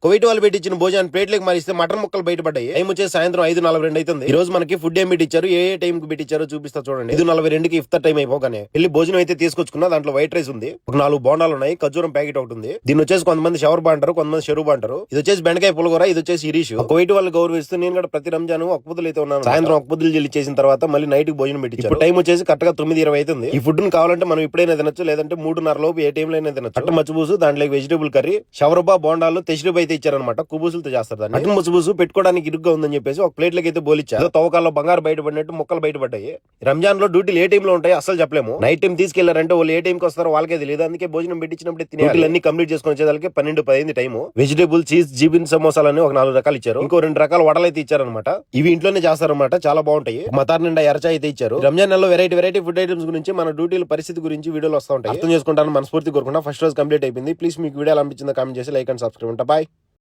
Kuwait వాళ్ళు పెట్టించిన భోజనాన్ని ప్లేట్లకు మారిస్తే మటన్ ముక్కలు బయటపడ్డాయి. టైం వచ్చేసి సాయంత్రం 5:42 అవుతుంది. ఈ రోజు మనకి ఫుడ్ ఏం పెట్టించారు, ఏ టైం కి పెట్టించారో చూపిస్తా చూడండి. 5:42కి ఇఫ్తార్ టైం అయిపోగానే వెళ్ళి భోజనం అయితే తీసుకొచ్చుకున్నా. దాంట్లో వైట్ రైస్ ఉంది, ఒక 4 బోండాలు ఉన్నాయి, ఖర్జూరం ప్యాకెట్ ఒకటి ఉంది. దీన్ని వచ్చేసి కొంతమంది షవర్బా అంటారు, కొంతమంది షెరూబా అంటారు. ఇది వచ్చేసి బెండకాయ పులగూర, ఇది వచ్చేసి ఇరీష్. కువైట్ వాళ్ళు గౌరవిస్తూ నేను కూడా ప్రతి రంజాన్ ఒక పొద్దులు అయితే ఉన్నాను. సాయంత్రం ఒక పొద్దులు చెల్లి చేసిన తర్వాత మళ్ళీ నైట్ కి భోజనం పెట్టించారు. టైం వచ్చేసి కరెక్ట్ గా 9:20 అవుతుంది. ఈ ఫుడ్ కావాలంటే మనం ఇప్పుడైనా తినొచ్చు, లేదంటే 3:30 లోపు ఏ టైం లో అయినా తినొచ్చు. అట్ట మచ్చుబూసు, దాంట్లో వెజిటబుల్ కర్రీ, షవర్బా, బోండాలు, తెచ్చిరూబ అయితే ఇచ్చారనమాట. కుబూసులతో చేస్తారు. అటు ముసుబూసు పెట్టుకోవడానికి ఇరుగ్గా ఉందని చెప్పేసి ఒక ప్లేట్లకి అయితే బోలిచ్చారు. తవ్వకాల్లో బంగారు బయటపడినట్టు మొక్కలు బయటపడ్డాయి. రంజాన్ లో డ్యూటీలు ఏ టైం లో ఉంటాయి అసలు చెప్పలేము. నైట్ టైం తీసుకెళ్లారంటే వాళ్ళు ఏ టైంకి వస్తారో వాళ్ళకే తెలియదు. అందుకే భోజనం పెట్టించినప్పుడు డ్యూటీలు అన్ని కంప్లీట్ చేసుకుని వచ్చేదానికి 12:10 టైం. వెజిటేబుల్, చీజ్, జీబిన్, సమోసాలని ఒక 4 రకాలు ఇచ్చారు. ఇంకో 2 రకాల వడలు అయితే ఇచ్చారనమాట. ఇవి ఇంట్లోనే చేస్తారనమాట, చాలా బాగుంటాయి. మతార్ నిండా ఎరచా అయితే ఇచ్చారు. రంజాన్ నెలలో వెరైటీ ఫుడ్ ఐటమ్స్ గురించి, మన డ్యూటీల పరిస్థితి గురించి వీడియోలు వస్తూ ఉంటాయి. అర్థం చేసుకుంటాను మనస్ఫూర్తి కోరుకుంటా. ఫస్ట్ రోజు కంప్లీట్ అయిపోయింది. ప్లీజ్ మీకు వీడియో అనిపించిందో కామెంట్ చేసి లైక్ అండ్ సబ్స్క్రైబ్. బాయ్.